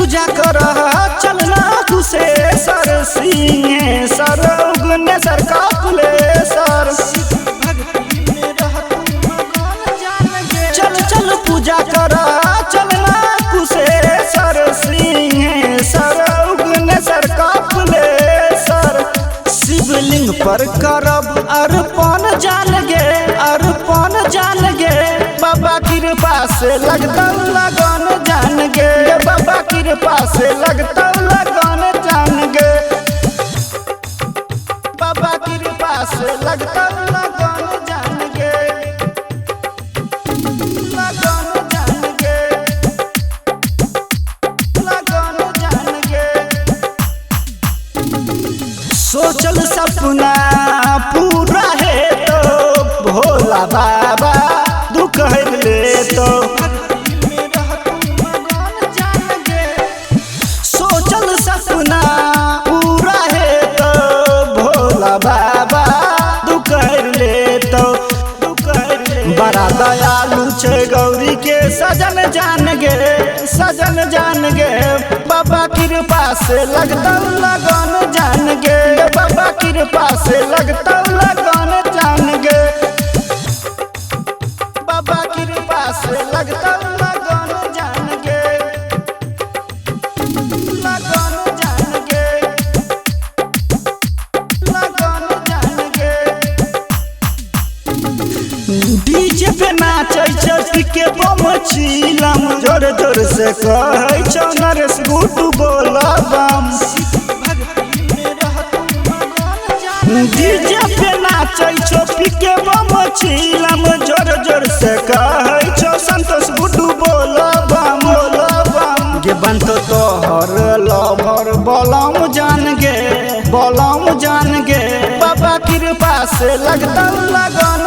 पूजा कर चलना कुशेश्वर सिंहेश्वर उगनेश्वर कपिलेश्वर। चल चल पूजा कर चलना कुशेश्वर सिंहेश्वर उगनेश्वर कपिलेश्वर। शिवलिंग पर करब अर्पण जान गे अर्पण जान गे बाबा कृपा से लगता लगन जान गे बाबा कृपा से लगता लगन जान गे बाबा कृपा से लगता लगन जान गे लगन जान गे लगन जान गे। सोचल सपना पूरा है तो भोला बाबा दुख ले तो। सोचल सपना पूरा है तो भोला बाबा दुख ले तो। बड़ा दयालु छे गौरी के सजन जान गे सजन जान गे बाबा कृपा से लगता लगन जान गे बाबा कृपा से लगता लगन जान गे बाबा कृपा से लगता लगन जान गे लगन जान गे लगन जान गे। डीजे पे नाचै छै के बम चिलम जोर जोर से कहै छौ नरेश गुड्डू बोला बम। डीजे पे नाचै छौ के बम चिलम जोर जोर से कहै छौ संतोष गुड्डू बोला बम बोला बम। गे बनतो तोहर लवर बलम जान गे बलम जान गे बाबा कृपा से लगता लगन